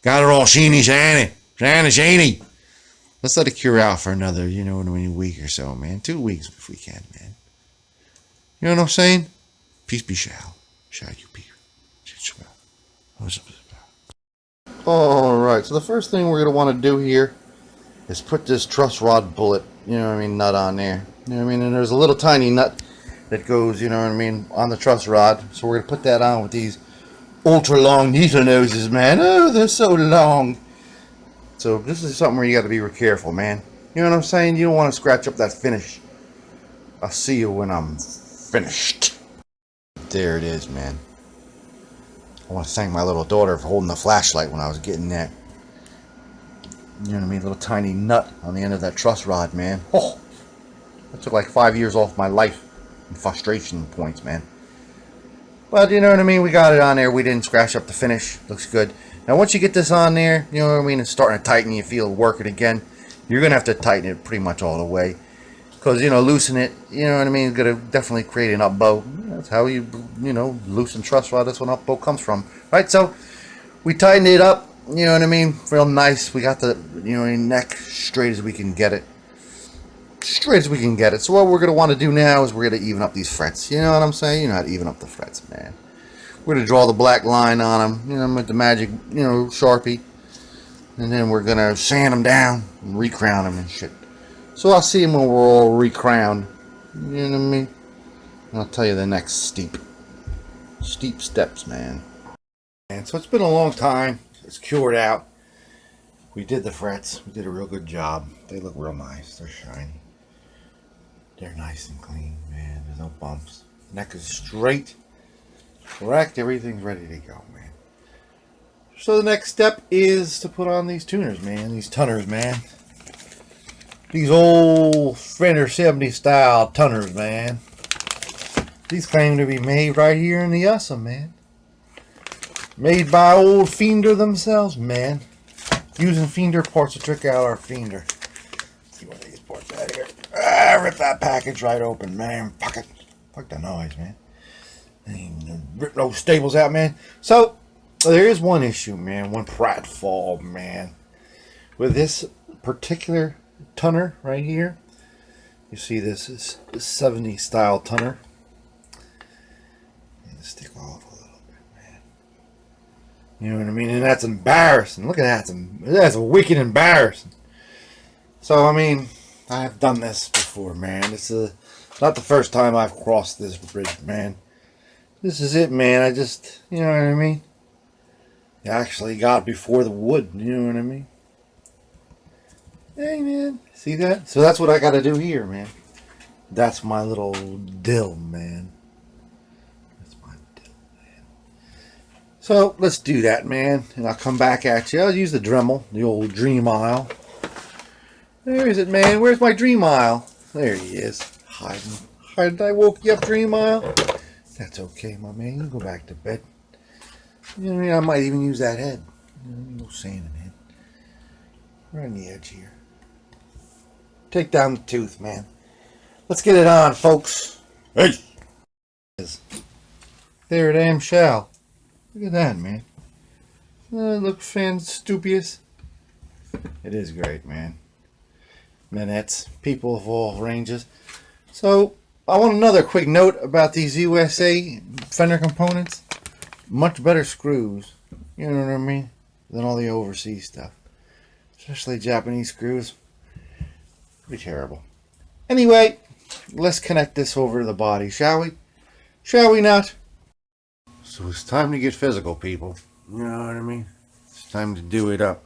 Got it all sheeny, shiny. Let's let it cure out for another, you know what I mean, week or so, man. 2 weeks if we can, man. You know what I'm saying? Peace be shall. Shall you be? Alright, so the first thing we're going to want to do here is put this truss rod bullet, you know what I mean, nut on there. You know what I mean? And there's a little tiny nut that goes, you know what I mean, on the truss rod. So we're going to put that on with these ultra long needle noses, man. Oh, they're so long. So this is something where you got to be real careful, man. You know what I'm saying? You don't want to scratch up that finish. I'll see you when I'm finished. There it is, man. I want to thank my little daughter for holding the flashlight when I was getting that. You know what I mean? Little tiny nut on the end of that truss rod, man. Oh, that took like 5 years off my life and frustration points, man. But you know what I mean? We got it on there. We didn't scratch up the finish. Looks good. Now once you get this on there, you know what I mean? It's starting to tighten. You feel it working again. You're going to have to tighten it pretty much all the way. Because, you know, loosen it, you know what I mean, it's going to definitely create an up bow. That's how you know, loosen truss rod. That's what an up bow comes from. Right, so we tightened it up, you know what I mean, real nice. We got the, you know, neck straight as we can get it. Straight as we can get it. So what we're going to want to do now is we're going to even up these frets. You know what I'm saying? You know how to even up the frets, man. We're going to draw the black line on them, you know, with the magic, you know, Sharpie. And then we're going to sand them down and recrown them and shit. So I'll see him when we're all recrowned. You know what I mean? And I'll tell you the next steep steps, man. And so it's been a long time. It's cured out. We did the frets. We did a real good job. They look real nice. They're shiny. They're nice and clean, man. There's no bumps. Neck is straight. Correct. Everything's ready to go, man. So the next step is to put on these tuners, man. These tunners, man. These old Fender 70 style tunners, man. These claim to be made right here in the USA, man. Made by old Fender themselves, man. Using Fender parts to trick out our Fender. Let's see what these parts out here. Rip that package right open, man. Fuck it. Fuck the noise, man. Rip those staples out, man. So, there is one issue, man. One pratfall, man. With this particular tunner right here, you see this is 70 style tunner. Stick off a little bit, man. You know what I mean? And that's embarrassing. Look at that. That's wicked embarrassing. So I mean, I've done this before, man. This is not the first time I've crossed this bridge, man. This is it, man. I just, you know what I mean? I actually got before the wood. You know what I mean? Hey, man. See that? So that's what I got to do here, man. That's my little dill, man. That's my dill, man. So let's do that, man. And I'll come back at you. I'll use the Dremel, the old Dream Isle. There is it, man. Where's my Dream Isle? There he is. Hiding. I woke you up, Dream Isle. That's okay, my man. You go back to bed. You know what I mean? I might even use that head. No sand in it. Right on the edge here. Take down the tooth, man. Let's get it on, folks. Hey! There it am shall. Look at that, man. Look fan-stupious. It is great, man. Minettes. People of all ranges. So, I want another quick note about these USA Fender components. Much better screws, you know what I mean, than all the overseas stuff. Especially Japanese screws. Pretty terrible. Anyway, let's connect this over to the body, shall we? Shall we not? So it's time to get physical, people. You know what I mean? It's time to do it up.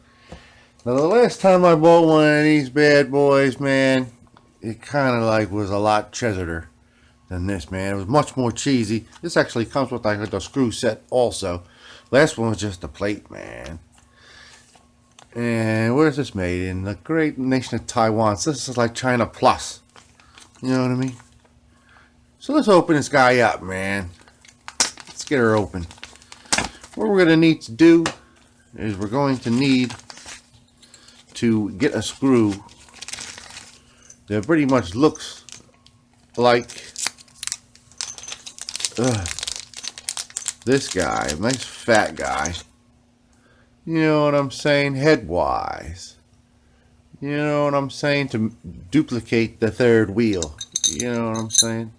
Now, the last time I bought one of these bad boys, man, it kind of like was a lot cheesier than this, man. It was much more cheesy. This actually comes with like a screw set also. Last one was just a plate, man. And where is this made? In the great nation of Taiwan. So this is like China Plus. You know what I mean? So let's open this guy up, man. Let's get her open. What we're going to need to do is we're going to need to get a screw that pretty much looks like this guy, a nice fat guy. You know what I'm saying? Head-wise. You know what I'm saying? To duplicate the third wheel. You know what I'm saying?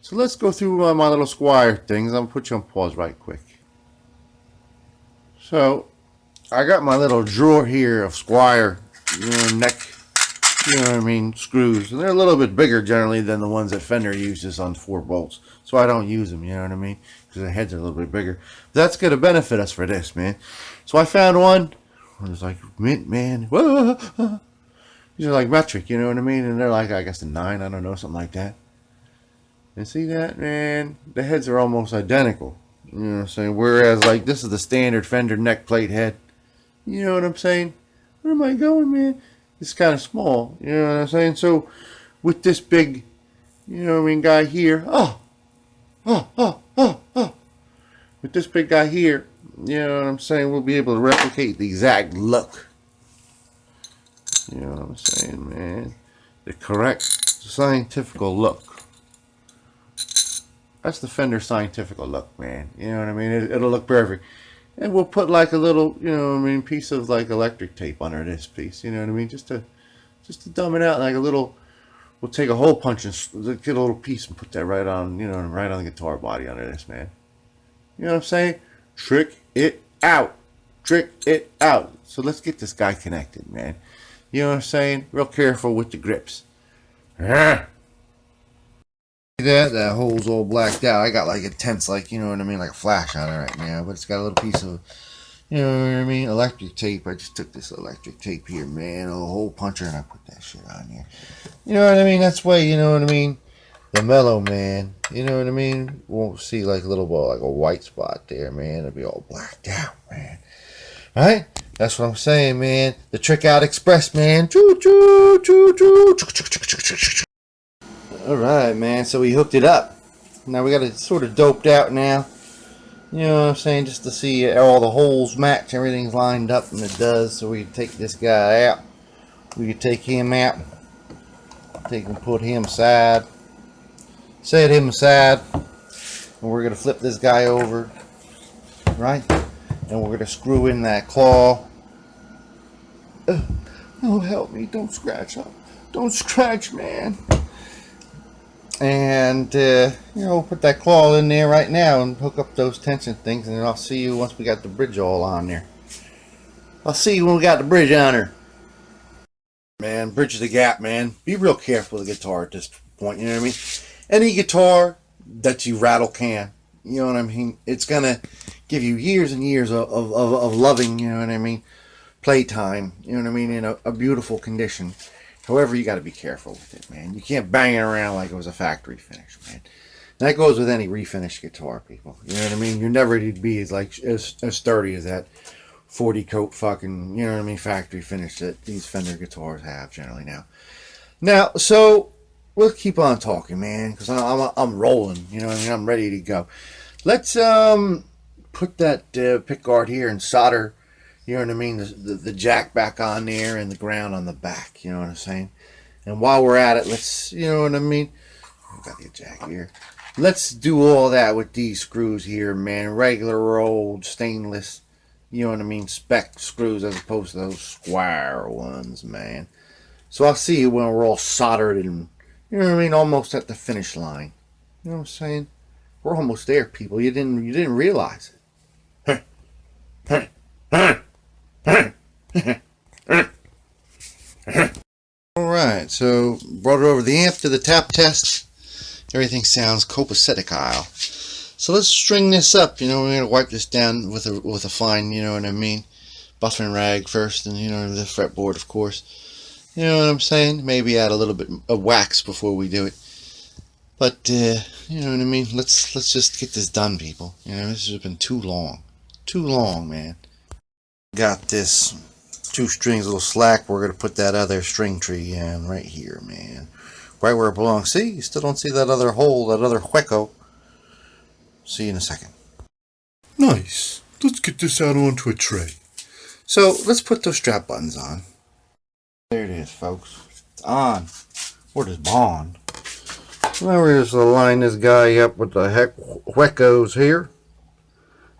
So let's go through my little Squire things. I'm going to put you on pause right quick. So, I got my little drawer here of Squire, neck, you know what I mean, screws. And they're a little bit bigger generally than the ones that Fender uses on 4 bolts. So I don't use them, you know what I mean? Because the heads are a little bit bigger. That's going to benefit us for this, man. So I found one. It was like mint, man. Whoa. These are like metric, you know what I mean? And they're like, I guess, a 9, I don't know, something like that. And see that, man? The heads are almost identical. You know what I'm saying? Whereas, like, this is the standard Fender neck plate head. You know what I'm saying? Where am I going, man? It's kind of small. You know what I'm saying? So, with this big, you know what I mean, guy here. With this big guy here, you know what I'm saying? We'll be able to replicate the exact look. You know what I'm saying, man? The correct scientific look. That's the Fender scientific look, man. You know what I mean? It'll look perfect. And we'll put like a little, you know what I mean, piece of like electric tape under this piece. You know what I mean? Just to dumb it out, like a little. We'll take a hole punch and get a little piece and put that right on, you know, right on the guitar body under this, man. You know what I'm saying? Trick it out. Trick it out. So let's get this guy connected, man. You know what I'm saying? Real careful with the grips. That hole's all blacked out. I got like a tense, like, you know what I mean, like a flash on it right now, but it's got a little piece of, you know what I mean, electric tape. I just took this electric tape here, man, a hole puncher, and I put that shit on here. You know what I mean? That's why, you know what I mean, the mellow, man, you know what I mean, won't see like a little ball, like a white spot there, man. It'll be all blacked out, man. Right? That's what I'm saying, man. The Trickout Express, man. Choo choo choo choo. Alright, man, so we hooked it up. Now we got it sort of doped out now. You know what I'm saying? Just to see all the holes match, everything's lined up, and it does. So we can take this guy out. We can take him out. Take and put him aside. Set him aside. And we're going to flip this guy over. Right? And we're going to screw in that claw. Oh, help me. Don't scratch up. Don't scratch, man. And, you know, put that claw in there right now and hook up those tension things, and then I'll see you once we got the bridge all on there. I'll see you when we got the bridge on her. Man, bridge the gap, man. Be real careful with the guitar at this point, you know what I mean? Any guitar that you rattle can, you know what I mean? It's going to give you years and years of loving, you know what I mean, playtime, you know what I mean, in a beautiful condition. However, you got to be careful with it, man. You can't bang it around like it was a factory finish, man. And that goes with any refinished guitar, people. You know what I mean? You're never to be as sturdy as that 40 coat fucking, you know what I mean, factory finish that these Fender guitars have generally now. Now, so we'll keep on talking, man, because I'm rolling. You know what I mean? I'm ready to go. Let's put that pick guard here and solder. You know what I mean? The jack back on there and the ground on the back. You know what I'm saying? And while we're at it, let's, you know what I mean? I've got the jack here. Let's do all that with these screws here, man. Regular old stainless, you know what I mean, spec screws as opposed to those square ones, man. So I'll see you when we're all soldered and, you know what I mean, almost at the finish line. You know what I'm saying? We're almost there, people. You didn't realize it. Alright, so brought it over the amp to the tap test. Everything sounds copacetic. So let's string this up. You know, we're gonna wipe this down with a fine, you know what I mean, buffing rag first, and you know the fretboard, of course. You know what I'm saying? Maybe add a little bit of wax before we do it. But you know what I mean. Let's just get this done, people. You know, this has been too long, man. Got this 2 strings, a little slack. We're gonna put that other string tree in right here, man, right where it belongs. See, you still don't see that other hole, that other hueco. See you in a second. Nice. Let's get this out onto a tray. So let's put those strap buttons on. There it is, folks. It's on. Where does bond? Now we're just gonna line this guy up with the huecos here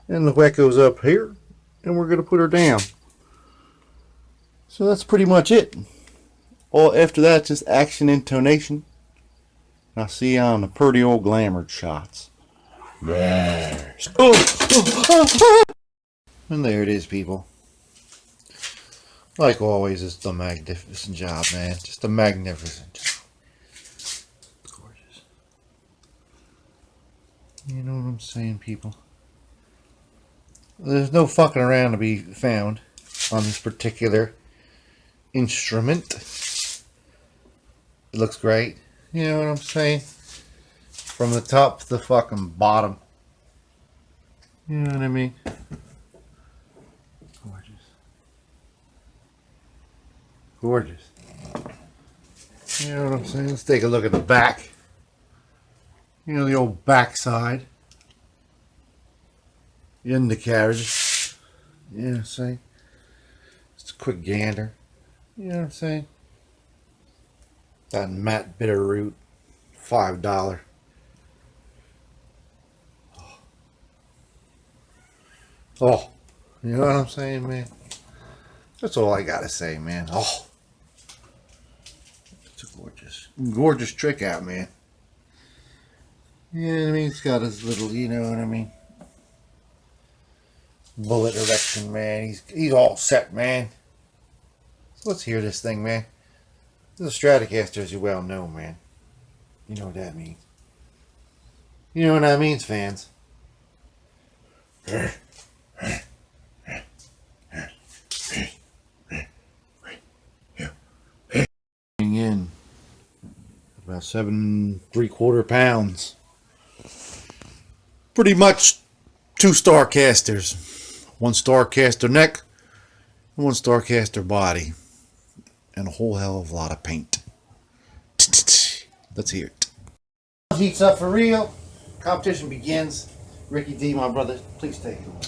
and the huecos up here, and we're gonna put her down. So that's pretty much it. All after that, just action intonation. I'll see you on the pretty old glamour shots. Yes. And there it is, people. Like always, it's the magnificent job, man. Just a magnificent job. Gorgeous. You know what I'm saying, people? There's no fucking around to be found on this particular instrument. It looks great. You know what I'm saying? From the top to the fucking bottom. You know what I mean? Gorgeous. You know what I'm saying? Let's take a look at the back. You know, the old back side. The undercarriage. You know what I'm saying? Just a quick gander. You know what I'm saying? That matte bitter root. $5. Oh. You know what I'm saying, man? That's all I gotta say, man. Oh. It's a gorgeous trick out, man. You know what I mean? It's got his little, you know what I mean, bullet erection, man. He's all set, man. So let's hear this thing, man. This is a Stratocaster, as you well know, man. You know what that means. You know what that means, fans. In about 7 3/4 pounds. Pretty much 2 Starcasters. 1 Starcaster neck, 1 Starcaster body, and a whole hell of a lot of paint. Let's hear it. Heats up for real. Competition begins. Ricky D, my brother, please take it away.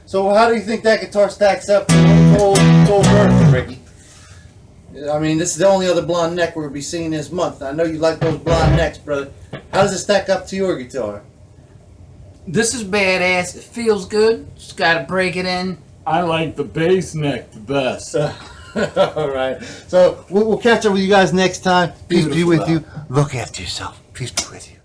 So how do you think that guitar stacks up to Cold Earth, Ricky? I mean, this is the only other blonde neck we're going to be seeing this month. I know you like those blonde necks, brother. How does it stack up to your guitar? This is badass. It feels good. Just got to break it in. I like the bass neck the best. All right. So we'll catch up with you guys next time. Peace be with you. Look after yourself. Peace be with you.